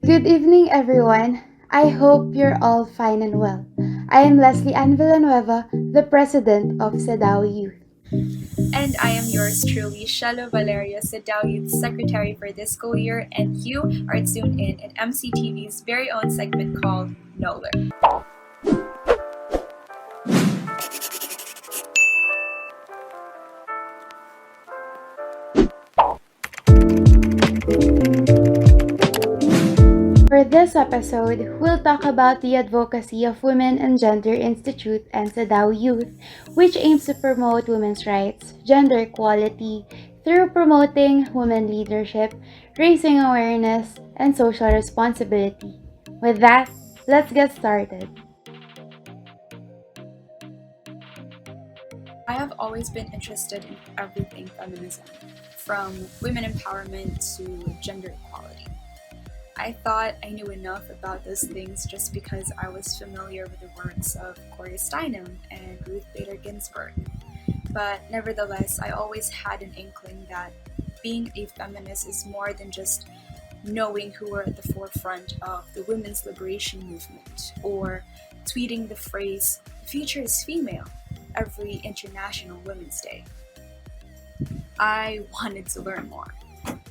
Good evening, everyone. I hope you're all fine and well. I am Leslie Ann Villanueva, the president of CEDAW Youth. And I am yours truly, Cielo Valerio, CEDAQ Youth Secretary for this school year, and you are tuned in MCTV's very own segment called KNOWller. For this episode, we'll talk about the advocacy of Women and Gender Institute and CEDAW Youth, which aims to promote women's rights, gender equality, through promoting women leadership, raising awareness, and social responsibility. With that, let's get started. I have always been interested in everything feminism, from women empowerment to gender equality. I thought I knew enough about those things just because I was familiar with the works of Gloria Steinem and Ruth Bader Ginsburg. But nevertheless, I always had an inkling that being a feminist is more than just knowing who were at the forefront of the women's liberation movement or tweeting the phrase, "The future is female," every International Women's Day. I wanted to learn more.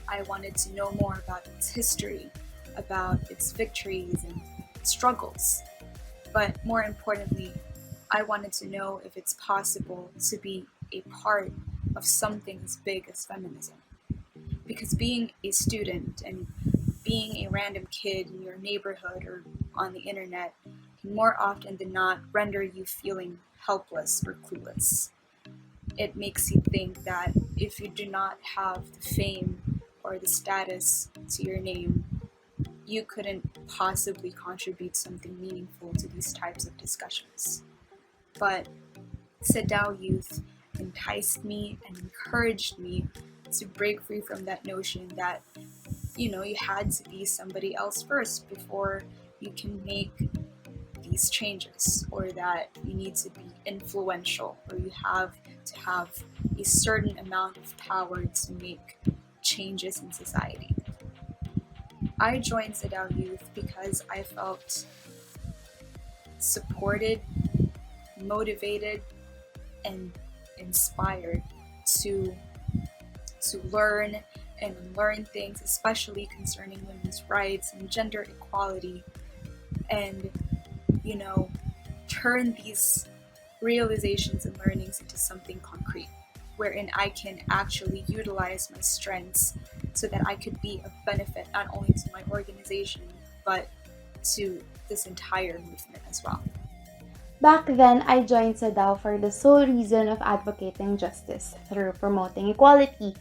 I wanted to know more about its history, about its victories and struggles. But more importantly, I wanted to know if it's possible to be a part of something as big as feminism. Because being a student and being a random kid in your neighborhood or on the internet can more often than not render you feeling helpless or clueless. It makes you think that if you do not have the fame or the status to your name, you couldn't possibly contribute something meaningful to these types of discussions. But CEDAW Youth enticed me and encouraged me to break free from that notion that, you had to be somebody else first before you can make these changes, or that you need to be influential, or you have to have a certain amount of power to make changes in society. I joined CEDAW Youth because I felt supported, motivated, and inspired to learn and unlearn things, especially concerning women's rights and gender equality, and turn these realizations and learnings into something concrete, wherein I can actually utilize my strengths so that I could be of benefit not only to my organization, but to this entire movement as well. Back then, I joined CEDAW for the sole reason of advocating justice through promoting equality,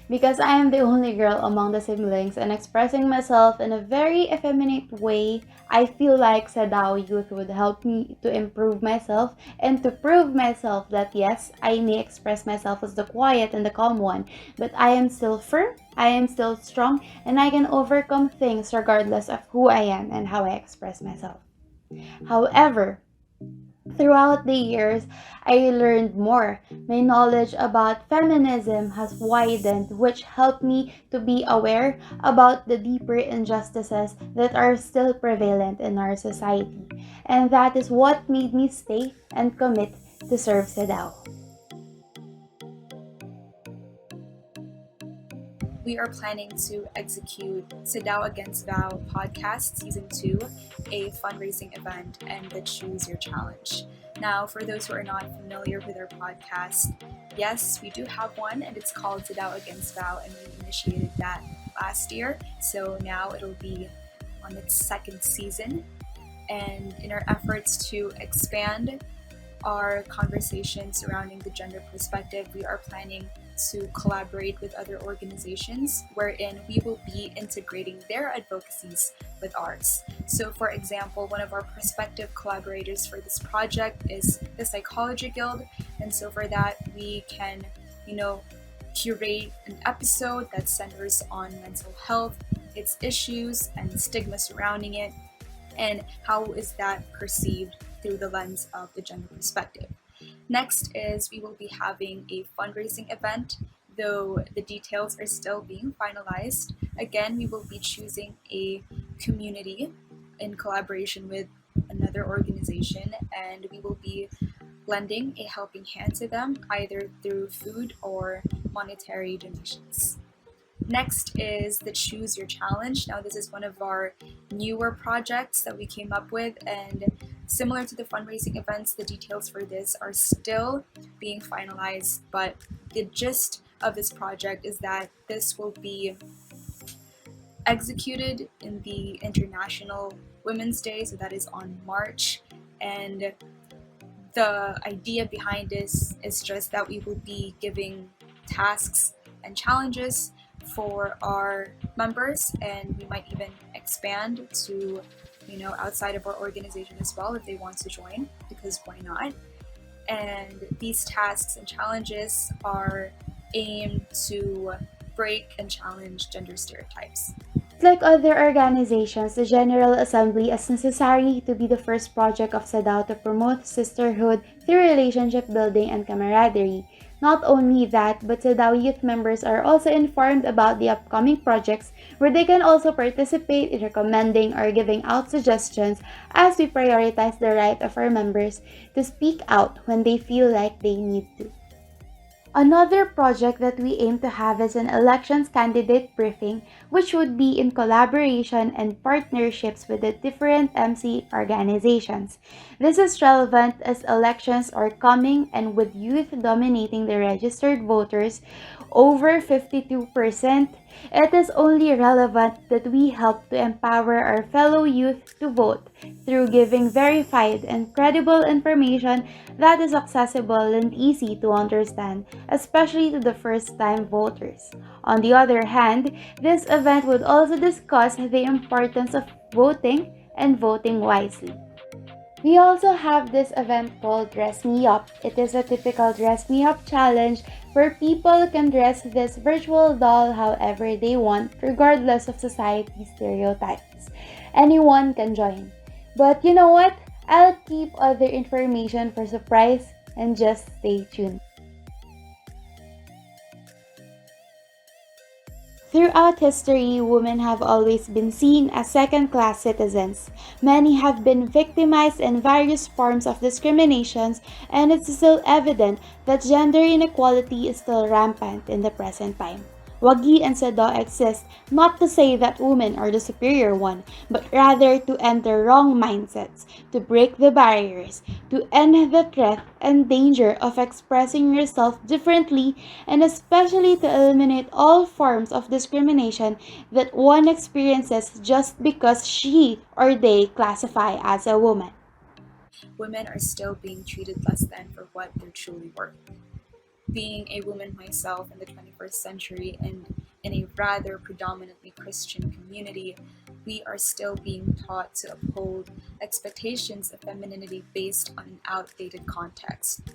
because I am the only girl among the siblings and expressing myself in a very effeminate way. I feel like CEDAW Youth would help me to improve myself and to prove myself that yes, I may express myself as the quiet and the calm one, but I am still firm, I am still strong, and I can overcome things regardless of who I am and how I express myself. However, throughout the years, I learned more. My knowledge about feminism has widened, which helped me to be aware about the deeper injustices that are still prevalent in our society. And that is what made me stay and commit to serve CEDAW. We are planning to execute CEDAW Against Vow podcast season 2, a fundraising event, and the Choose Your Challenge. Now, for those who are not familiar with our podcast, yes, we do have one, and it's called CEDAW Against Vow, and we initiated that last year. So now it'll be on its second season. And in our efforts to expand our conversation surrounding the gender perspective, we are planning to collaborate with other organizations wherein we will be integrating their advocacies with ours. So for example, one of our prospective collaborators for this project is the Psychology Guild, and so for that we can, curate an episode that centers on mental health, its issues and stigma surrounding it, and how is that perceived through the lens of the gender perspective. Next is we will be having a fundraising event, though the details are still being finalized. Again, we will be choosing a community in collaboration with another organization, and we will be lending a helping hand to them either through food or monetary donations. Next is the Choose Your Challenge. Now, this is one of our newer projects that we came up with, and similar to the fundraising events, the details for this are still being finalized, but the gist of this project is that this will be executed in the International Women's Day, so that is on March, and the idea behind this is just that we will be giving tasks and challenges for our members, and we might even expand to, outside of our organization as well if they want to join, because why not? And these tasks and challenges are aimed to break and challenge gender stereotypes. Like other organizations, the General Assembly is necessary to be the first project of CEDAW to promote sisterhood through relationship building and camaraderie. Not only that, but CEDAW youth members are also informed about the upcoming projects where they can also participate in recommending or giving out suggestions as we prioritize the right of our members to speak out when they feel like they need to. Another project that we aim to have is an elections candidate briefing, which would be in collaboration and partnerships with the different MC organizations. This is relevant as elections are coming, and with youth dominating the registered voters, over 52%, it is only relevant that we help to empower our fellow youth to vote through giving verified and credible information that is accessible and easy to understand, especially to the first-time voters. On the other hand, this event would also discuss the importance of voting and voting wisely. We also have this event called Dress Me Up. It is a typical Dress Me Up challenge where people can dress this virtual doll however they want, regardless of society stereotypes. Anyone can join. But you know what? I'll keep other information for surprise and just stay tuned. Throughout history, women have always been seen as second-class citizens. Many have been victimized in various forms of discriminations, and it's still evident that gender inequality is still rampant in the present time. Wagi and CEDAW exist not to say that women are the superior one, but rather to end the wrong mindsets, to break the barriers, to end the threat and danger of expressing yourself differently, and especially to eliminate all forms of discrimination that one experiences just because she or they classify as a woman. Women are still being treated less than for what they're truly worth. Being a woman myself in the 21st century and in a rather predominantly Christian community, we are still being taught to uphold expectations of femininity based on an outdated context.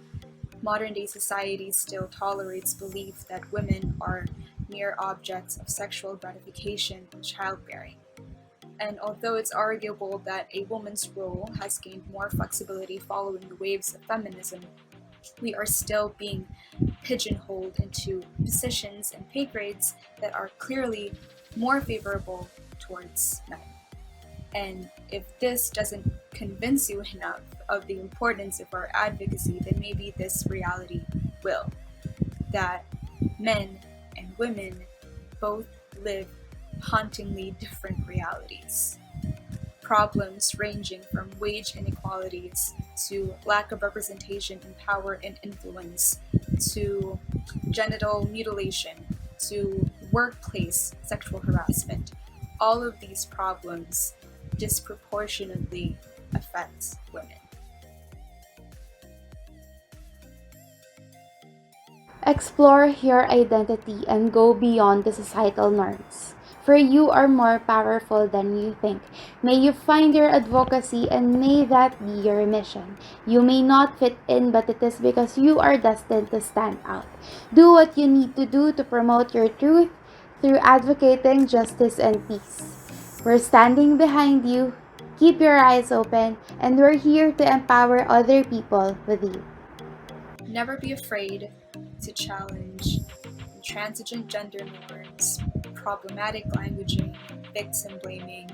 Modern day society still tolerates belief that women are mere objects of sexual gratification and childbearing. And although it's arguable that a woman's role has gained more flexibility following the waves of feminism, we are still being pigeonholed into positions and pay grades that are clearly more favorable towards men. And if this doesn't convince you enough of the importance of our advocacy, then maybe this reality will. That men and women both live hauntingly different realities. Problems ranging from wage inequalities to lack of representation in power and influence, to genital mutilation, to workplace sexual harassment. All of these problems disproportionately affect women. Explore your identity and go beyond the societal norms. For you are more powerful than you think. May you find your advocacy and may that be your mission. You may not fit in, but it is because you are destined to stand out. Do what you need to do to promote your truth through advocating justice and peace. We're standing behind you. Keep your eyes open, and we're here to empower other people with you. Never be afraid to challenge intransigent gender norms, problematic languaging, victim blaming,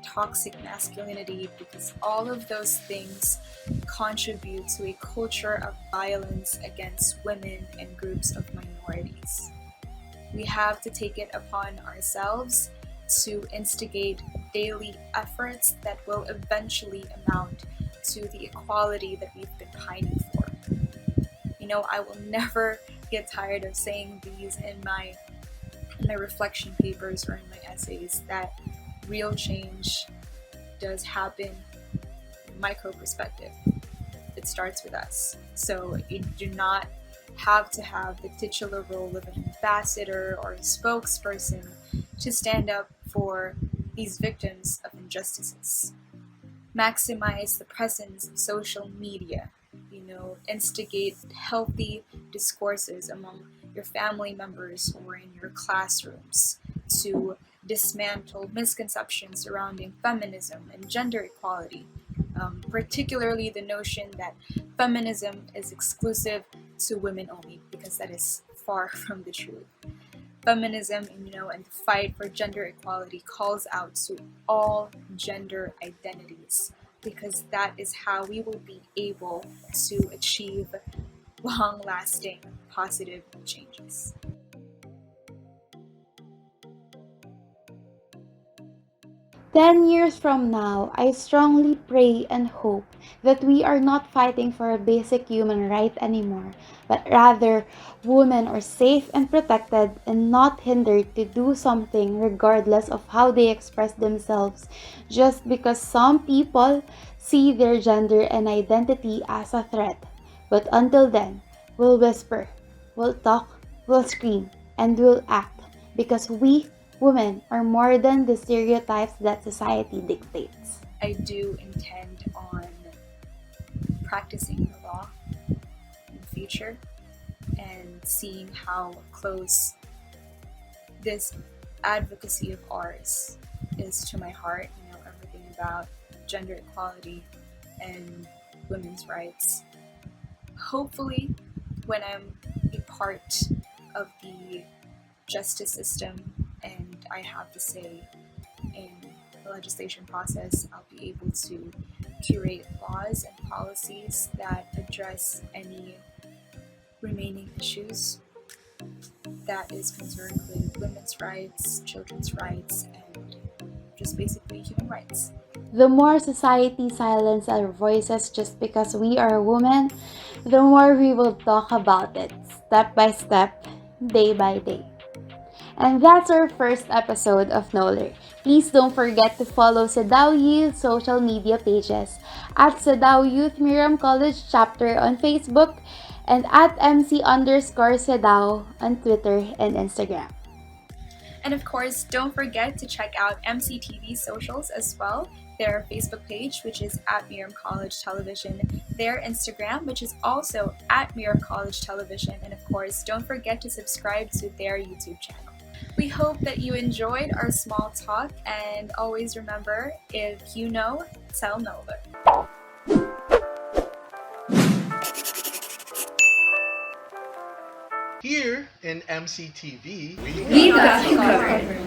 toxic masculinity, because all of those things contribute to a culture of violence against women and groups of minorities. We have to take it upon ourselves to instigate daily efforts that will eventually amount to the equality that we've been pining for. I will never get tired of saying these in my reflection papers or in my essays, that real change does happen in micro perspective. It starts with us. So you do not have to have the titular role of an ambassador or a spokesperson to stand up for these victims of injustices. Maximize the presence of social media, instigate healthy discourses among your family members or in your classrooms to dismantle misconceptions surrounding feminism and gender equality, particularly the notion that feminism is exclusive to women only, because that is far from the truth. Feminism, and the fight for gender equality calls out to all gender identities, because that is how we will be able to achieve long-lasting positive changes. 10 years from now, I strongly pray and hope that we are not fighting for a basic human right anymore, but rather women are safe and protected and not hindered to do something regardless of how they express themselves, just because some people see their gender and identity as a threat. But until then, we'll whisper, we'll talk, we'll scream, and we'll act, because we women are more than the stereotypes that society dictates. I do intend on practicing the law in the future and seeing how close this advocacy of ours is to my heart. Everything about gender equality and women's rights. Hopefully, when I'm a part of the justice system and I have to say in the legislation process, I'll be able to curate laws and policies that address any remaining issues that is concerned with women's rights, children's rights, and just basically human rights. The more society silences our voices just because we are women, the more we will talk about it, step by step, day by day. And that's our first episode of KNOWller. Please don't forget to follow CEDAW Youth social media pages at CEDAW Youth Miriam College Chapter on Facebook and at MC_CEDAW on Twitter and Instagram. And of course, don't forget to check out MCTV's socials as well. Their Facebook page, which is at Miriam College Television, their Instagram, which is also at Miriam College Television, and of course, don't forget to subscribe to their YouTube channel. We hope that you enjoyed our small talk, and always remember, if you know, tell KNOWller. Here in MCTV, We got you covered.